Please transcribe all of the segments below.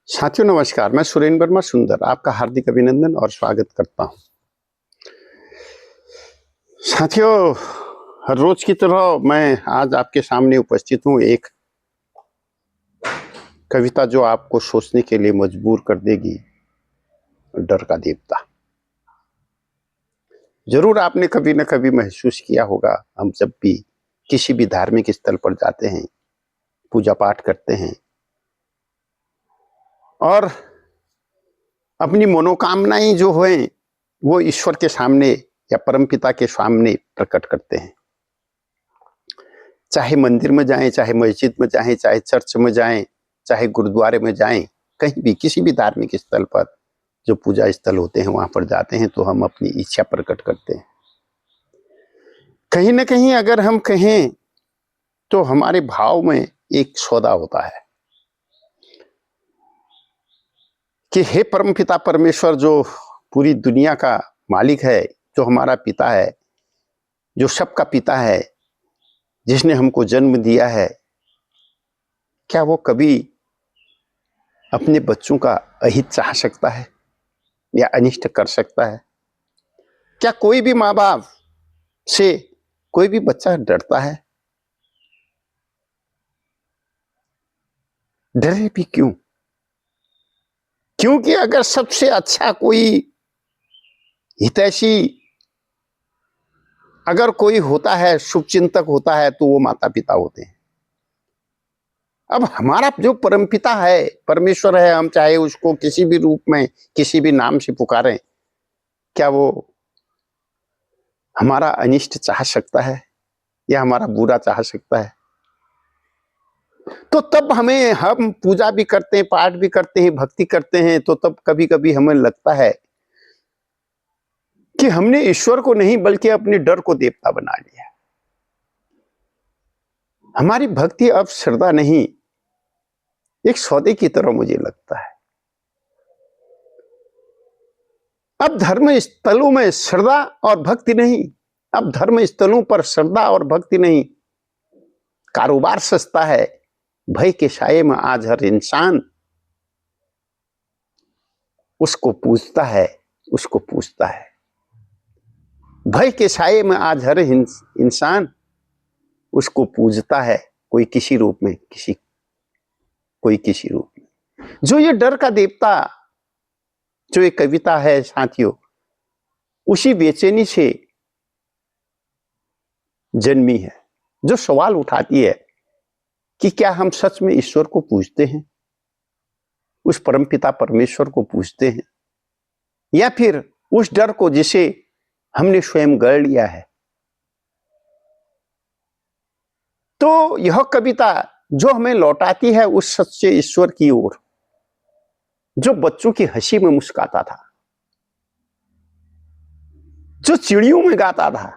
साथियों नमस्कार, मैं सुरेंद्र वर्मा सुंदर आपका हार्दिक अभिनंदन और स्वागत करता हूं। साथियों, हर रोज की तरह मैं आज आपके सामने उपस्थित हूं। एक कविता जो आपको सोचने के लिए मजबूर कर देगी, डर का देवता। जरूर आपने कभी न कभी महसूस किया होगा, हम जब भी किसी भी धार्मिक स्थल पर जाते हैं, पूजा पाठ करते हैं और अपनी मनोकामनाएं जो हैं वो ईश्वर के सामने या परमपिता के सामने प्रकट करते हैं। चाहे मंदिर में जाएं, चाहे मस्जिद में जाएं, चाहे चर्च में जाएं, चाहे गुरुद्वारे में जाएं, कहीं भी किसी भी धार्मिक स्थल पर जो पूजा स्थल होते हैं वहां पर जाते हैं तो हम अपनी इच्छा प्रकट करते हैं। कहीं ना कहीं अगर हम कहें तो हमारे भाव में एक सौदा होता है कि हे परमपिता परमेश्वर, जो पूरी दुनिया का मालिक है, जो हमारा पिता है, जो सबका पिता है, जिसने हमको जन्म दिया है, क्या वो कभी अपने बच्चों का अहित चाह सकता है या अनिष्ट कर सकता है? क्या कोई भी माँ बाप से कोई भी बच्चा डरता है? डरे भी क्यों? क्योंकि अगर सबसे अच्छा कोई हितैषी अगर कोई होता है, शुभचिंतक होता है, तो वो माता पिता होते हैं। अब हमारा जो परमपिता है, परमेश्वर है, हम चाहे उसको किसी भी रूप में, किसी भी नाम से पुकारें, क्या वो हमारा अनिष्ट चाह सकता है या हमारा बुरा चाह सकता है? तो तब हम पूजा भी करते हैं, पाठ भी करते हैं, भक्ति करते हैं, तो तब कभी कभी हमें लगता है कि हमने ईश्वर को नहीं बल्कि अपने डर को देवता बना लिया। हमारी भक्ति अब श्रद्धा नहीं, एक सौदे की तरह मुझे लगता है। अब धर्म स्थलों में श्रद्धा और भक्ति नहीं, अब धर्म स्थलों पर श्रद्धा और भक्ति नहीं, कारोबार सस्ता है। भय के साये में आज हर इंसान उसको पूजता है, उसको पूजता है। भय के साये में आज हर इंसान उसको पूजता है, कोई किसी रूप में, कोई किसी रूप में। जो ये डर का देवता, जो ये कविता है साथियों, उसी बेचैनी से जन्मी है, जो सवाल उठाती है कि क्या हम सच में ईश्वर को पूजते हैं, उस परमपिता परमेश्वर को पूजते हैं, या फिर उस डर को जिसे हमने स्वयं गढ़ लिया है। तो यह कविता जो हमें लौटाती है उस सच्चे ईश्वर की ओर, जो बच्चों की हंसी में मुस्कुराता था, जो चिड़ियों में गाता था,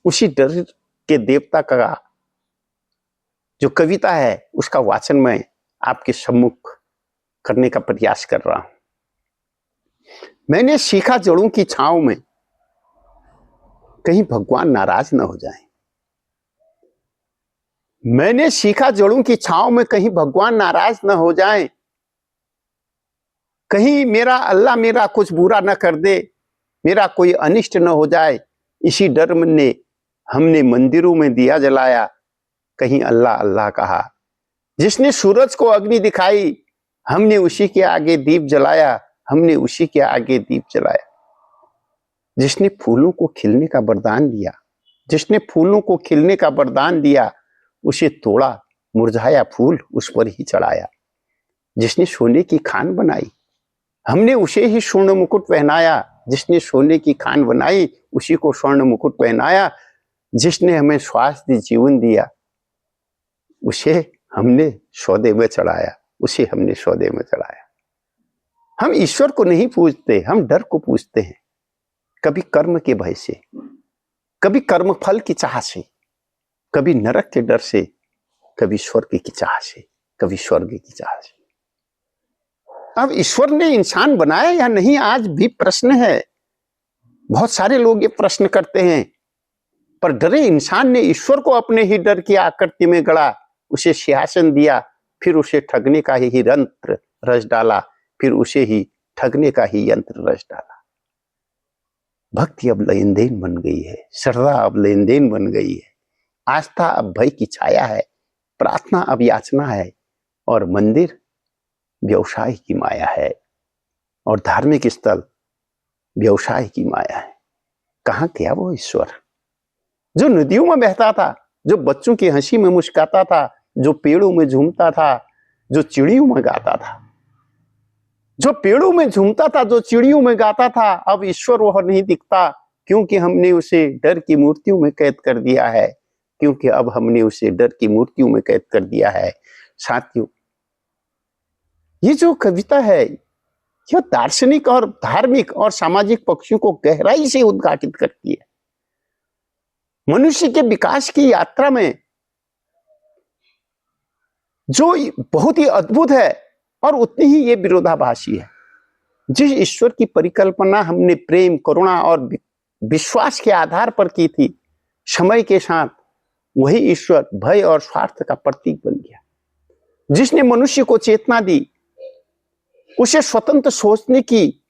उसी डर के देवता का जो कविता है उसका वाचन मैं आपके सम्मुख करने का प्रयास कर रहा हूं। मैंने सीखा जड़ों की छांव में कहीं भगवान नाराज न हो जाए। मैंने सीखा जड़ों की छांव में कहीं भगवान नाराज न हो जाए, कहीं मेरा अल्लाह मेरा कुछ बुरा न कर दे, मेरा कोई अनिष्ट न हो जाए। इसी डर में हमने मंदिरों में दिया जलाया, कहीं अल्लाह अल्लाह कहा। जिसने सूरज को अग्नि दिखाई, हमने उसी के आगे दीप जलाया, हमने उसी के आगे दीप जलाया। जिसने फूलों को खिलने का वरदान दिया, जिसने फूलों को खिलने का वरदान दिया, उसे तोड़ा मुरझाया फूल उस पर ही चढ़ाया। जिसने सोने की खान बनाई, हमने उसे ही स्वर्ण मुकुट पहनाया। जिसने सोने की खान बनाई, उसी को स्वर्ण मुकुट पहनाया। जिसने हमें श्वास दी, जीवन दिया, उसे हमने सौदे में चढ़ाया, उसे हमने सौदे में चढ़ाया। हम ईश्वर को नहीं पूजते, हम डर को पूजते हैं। कभी कर्म के भय से, कभी कर्म फल की चाह से, कभी नरक के डर से, कभी स्वर्ग की चाह से, कभी स्वर्ग की चाह से। अब ईश्वर ने इंसान बनाया या नहीं, आज भी प्रश्न है। बहुत सारे लोग ये प्रश्न करते हैं, पर डरे इंसान ने ईश्वर को अपने ही डर की आकृति में गढ़ा, उसे सिंहासन दिया फिर उसे ठगने का ही यंत्र रच डाला, फिर उसे ही ठगने का ही यंत्र रच डाला। भक्ति अब लेन देन बन गई है, श्रद्धा अब लेन देन बन गई है, आस्था अब भय की छाया है, प्रार्थना अब याचना है, और मंदिर व्यवसाय की माया है, और धार्मिक स्थल व्यवसाय की माया है। कहां गया वो ईश्वर जो नदियों में बहता था, जो बच्चों की हंसी में मुस्कुराता था, जो पेड़ों में झूमता था, जो चिड़ियों में गाता था, जो पेड़ों में झूमता था, जो चिड़ियों में गाता था। अब ईश्वर वह नहीं दिखता, क्योंकि हमने उसे डर की मूर्तियों में कैद कर दिया है, क्योंकि अब हमने उसे डर की मूर्तियों में कैद कर दिया है। साथियों, ये जो कविता है यह दार्शनिक और धार्मिक और सामाजिक पक्षों को गहराई से उद्घाटित करती है। मनुष्य के विकास की यात्रा में जो बहुत ही अद्भुत है और उतनी ही ये विरोधाभासी है। जिस ईश्वर की परिकल्पना हमने प्रेम, करुणा और विश्वास के आधार पर की थी, समय के साथ वही ईश्वर भय और स्वार्थ का प्रतीक बन गया। जिसने मनुष्य को चेतना दी, उसे स्वतंत्र सोचने की,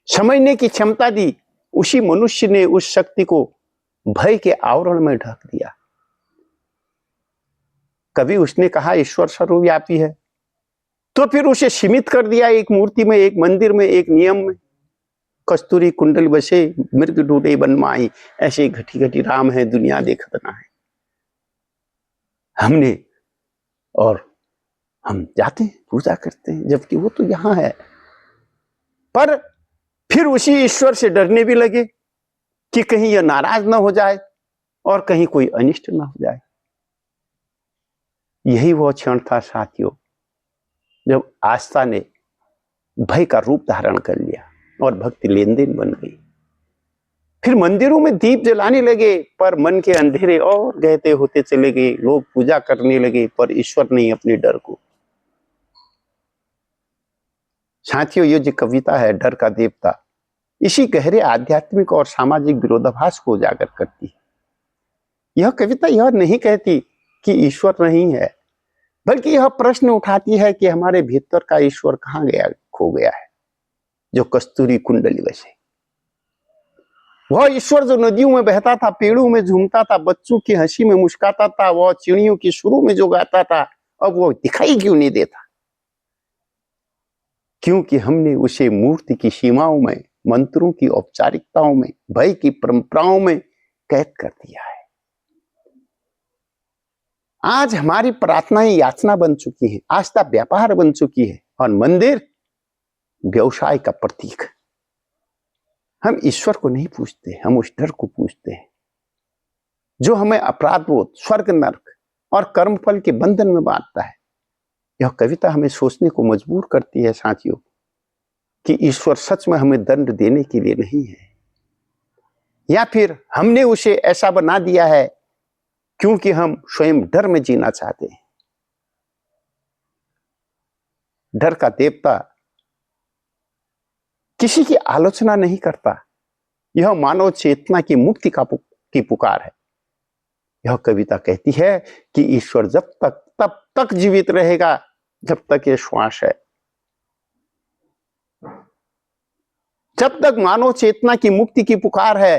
समझने की क्षमता दी, उसी मनुष्य ने उस शक्ति को भय के आवरण में ढक दिया। कभी उसने कहा ईश्वर सर्वव्यापी है, तो फिर उसे सीमित कर दिया एक मूर्ति में, एक मंदिर में, एक नियम में। कस्तूरी कुंडल बसे मृग ढूंढे बन माही, ऐसे घटी घटी राम है दुनिया देखत ना है। हमने और हम जाते हैं, पूजा करते हैं, जबकि वो तो यहां है। पर फिर उसी ईश्वर से डरने भी लगे कि कहीं यह नाराज ना हो जाए और कहीं कोई अनिष्ट ना हो जाए। यही वो क्षण था साथियों, जब आस्था ने भय का रूप धारण कर लिया और भक्ति लेन देन बन गई। फिर मंदिरों में दीप जलाने लगे, पर मन के अंधेरे और गहते होते चले गए। लोग पूजा करने लगे, पर ईश्वर नहीं अपने डर को। साथियों, ये जो कविता है डर का देवता, इसी गहरे आध्यात्मिक और सामाजिक विरोधाभास को उजागर करती है। यह कविता यह नहीं कहती कि ईश्वर नहीं है, बल्कि यह प्रश्न उठाती है कि हमारे भीतर का ईश्वर कहां गया, खो गया है, जो कस्तूरी कुंडली बसे। वह ईश्वर जो नदियों में बहता था, पेड़ों में झूमता था, बच्चों की हंसी में मुस्कुराता था, वह चिड़ियों की सुरों में जो गाता था, अब वो दिखाई क्यों नहीं देता? क्योंकि हमने उसे मूर्ति की सीमाओं में, मंत्रों की औपचारिकताओं में, भय की परंपराओं में कैद कर दिया है। आज हमारी प्रार्थनाएं याचना बन चुकी है, आस्था व्यापार बन चुकी है, और मंदिर व्यवसाय का प्रतीक। हम ईश्वर को नहीं पूछते, हम उस डर को पूछते हैं जो हमें अपराध बोध, स्वर्ग नरक और कर्मफल के बंधन में बांधता है। यह कविता हमें सोचने को मजबूर करती है साथियों, कि ईश्वर सच में हमें दंड देने के लिए नहीं है, या फिर हमने उसे ऐसा बना दिया है क्योंकि हम स्वयं डर में जीना चाहते हैं। डर का देवता किसी की आलोचना नहीं करता, यह मानव चेतना की मुक्ति की पुकार है। यह कविता कहती है कि ईश्वर जब तक तब तक जीवित रहेगा जब तक ये श्वास है। जब तक मानव चेतना की मुक्ति की पुकार है,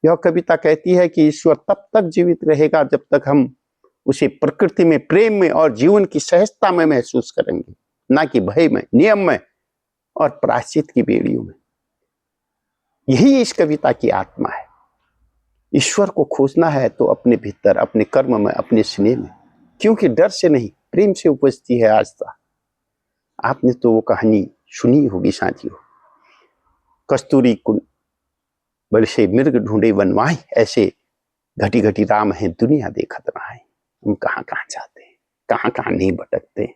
यह कविता कहती है कि ईश्वर तब तक जीवित रहेगा जब तक हम उसे प्रकृति में, प्रेम में और जीवन की सहजता में महसूस करेंगे, ना कि भय में, नियम में और प्रायश्चित की बेड़ियों में। यही इस कविता की आत्मा है। ईश्वर को खोजना है तो अपने भीतर, अपने कर्म में, अपने स्नेह में, क्योंकि डर से नहीं, प्रेम से उपजती है आस्था। आपने तो वो कहानी सुनी होगी साथियों, कस्तूरी बरसे मृग ढूंढे वनवाही, ऐसे घटी घटी राम है दुनिया देखत ना है। हम कहां कहां जाते हैं, कहां कहां नहीं भटकते हैं,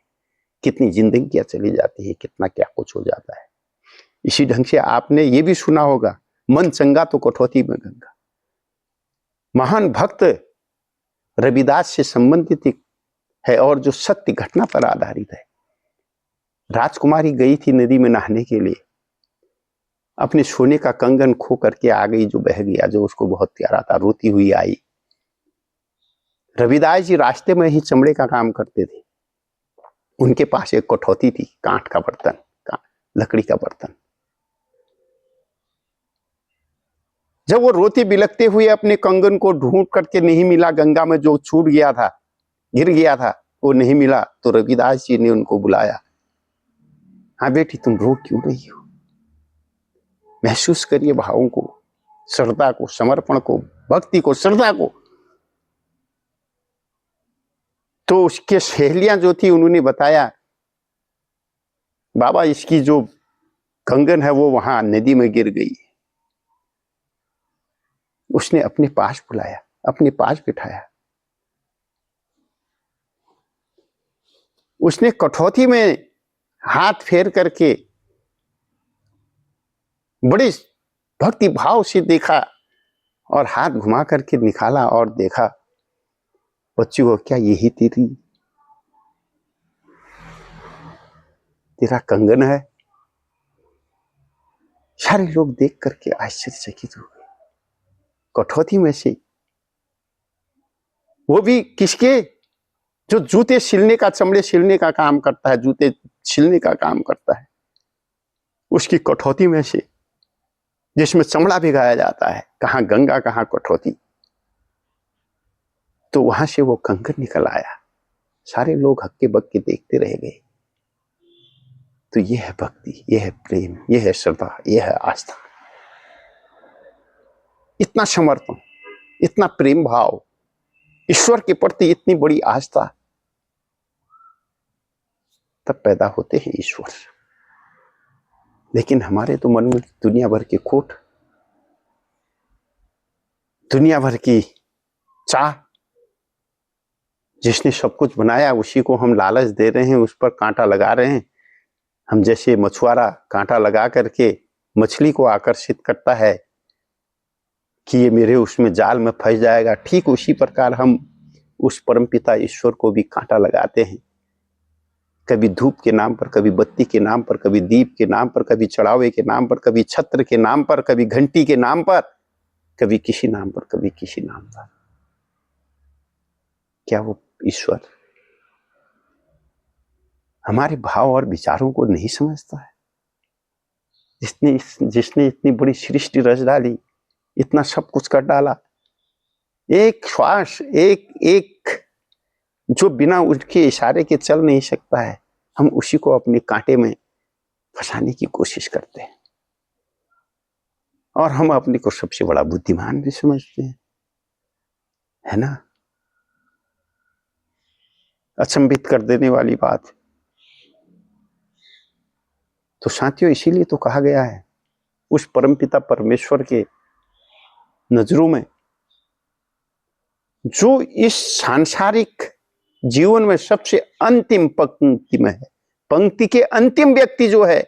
कितनी जिंदगियां चली जाती है, कितना क्या कुछ हो जाता है। इसी ढंग से आपने ये भी सुना होगा, मन चंगा तो कठौती में गंगा। महान भक्त रविदास से संबंधित है और जो सत्य घटना पर आधारित है। राजकुमारी गई थी नदी में नहाने के लिए, अपने सोने का कंगन खो करके आ गई, जो बह गया, जो उसको बहुत प्यारा था, रोती हुई आई। रविदास जी रास्ते में ही चमड़े का काम करते थे, उनके पास एक कठौती थी, कांट का बर्तन, लकड़ी का बर्तन। जब वो रोती बिलखते हुए अपने कंगन को ढूंढ करके नहीं मिला, गंगा में जो छूट गया था, गिर गया था, वो नहीं मिला, तो रविदास जी ने उनको बुलाया। हाँ बेटी, तुम रो क्यों रही हो? महसूस करिए भावों को, श्रद्धा को, समर्पण को, भक्ति को, श्रद्धा को। तो उसके सहेलियां जो थी उन्होंने बताया, बाबा इसकी जो कंगन है वो वहां नदी में गिर गई। उसने अपने पास बुलाया, अपने पास बिठाया। उसने कठौती में हाथ फेर करके बड़े भक्ति भाव से देखा और हाथ घुमा करके निकाला और देखा, बच्चों क्या यही तेरा कंगन है? सारे लोग देख करके आश्चर्यचकित हो गए। कठौती में से, वो भी किसके? जो जूते सिलने का, चमड़े सिलने का काम करता है, जूते सिलने का काम करता है, उसकी कठौती में से, जिसमें चमड़ा भिगाया जाता है, कहां गंगा कहां कठौती, तो वहां से वो कंगन निकल आया। सारे लोग हक्के बक्के देखते रह गए। तो यह है भक्ति, यह है प्रेम, यह है श्रद्धा, यह है आस्था। इतना समर्पण, इतना प्रेम भाव, ईश्वर के प्रति इतनी बड़ी आस्था, तब पैदा होते हैं ईश्वर। लेकिन हमारे तो मन में दुनिया भर की खोट, दुनिया भर की चाह। जिसने सब कुछ बनाया उसी को हम लालच दे रहे हैं, उस पर कांटा लगा रहे हैं। हम जैसे मछुआरा कांटा लगा करके मछली को आकर्षित करता है कि ये मेरे उसमें जाल में फंस जाएगा, ठीक उसी प्रकार हम उस परमपिता ईश्वर को भी कांटा लगाते हैं। कभी धूप के नाम पर, कभी बत्ती के नाम पर, कभी दीप के नाम पर, कभी चढ़ावे के नाम पर, कभी छत्र के नाम पर, कभी घंटी के नाम पर, कभी किसी नाम पर, कभी किसी नाम पर। क्या वो ईश्वर हमारे भाव और विचारों को नहीं समझता है? जिसने इतनी बड़ी सृष्टि रच डाली, इतना सब कुछ कर डाला, एक श्वास, एक एक जो बिना उसके इशारे के चल नहीं सकता है, हम उसी को अपने कांटे में फंसाने की कोशिश करते हैं। और हम अपने को सबसे बड़ा बुद्धिमान भी समझते हैं, है ना? अचंभित कर देने वाली बात। तो साथियों, इसीलिए तो कहा गया है, उस परमपिता परमेश्वर के नजरों में जो इस सांसारिक जीवन में सबसे अंतिम पंक्ति में है, पंक्ति के अंतिम व्यक्ति जो है,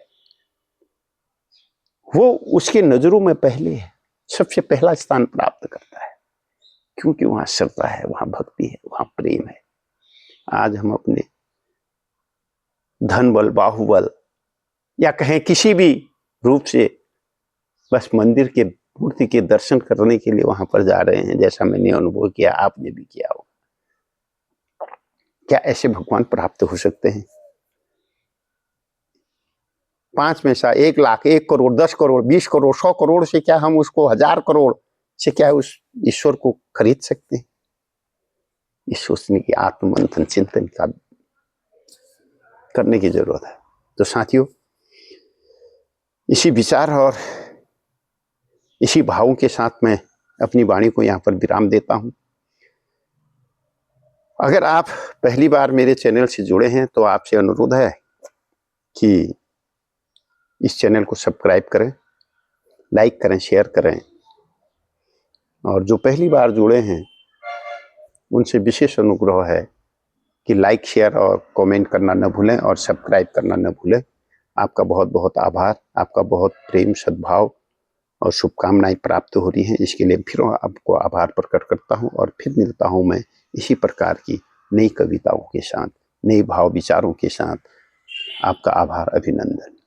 वो उसके नजरों में पहले है, सबसे पहला स्थान प्राप्त करता है। क्योंकि वहां श्रद्धा है, वहां भक्ति है, वहां प्रेम है। आज हम अपने धन बल, बाहुबल या कहें किसी भी रूप से बस मंदिर के मूर्ति के दर्शन करने के लिए वहां पर जा रहे हैं, जैसा मैंने अनुभव किया, आपने भी किया होगा। क्या ऐसे भगवान प्राप्त हो सकते हैं? 5 में से 1 लाख, 1 करोड़, 10 करोड़, 20 करोड़, 100 करोड़ से क्या हम उसको 1000 करोड़ से क्या उस ईश्वर को खरीद सकते हैं? इस सोचने की, आत्ममंथन, चिंतन का करने की जरूरत है। तो साथियों, इसी विचार और इसी भावों के साथ मैं अपनी वाणी को यहाँ पर विराम देता हूं। अगर आप पहली बार मेरे चैनल से जुड़े हैं तो आपसे अनुरोध है कि इस चैनल को सब्सक्राइब करें, लाइक करें, शेयर करें। और जो पहली बार जुड़े हैं उनसे विशेष अनुग्रह है कि लाइक, शेयर और कमेंट करना न भूलें और सब्सक्राइब करना न भूलें। आपका बहुत बहुत आभार, आपका बहुत प्रेम, सद्भाव और शुभकामनाएं प्राप्त हो रही हैं। इसके लिए फिर आपको आभार प्रकट करता हूं और फिर मिलता हूं मैं इसी प्रकार की नई कविताओं के साथ, नए भाव विचारों के साथ। आपका आभार, अभिनंदन।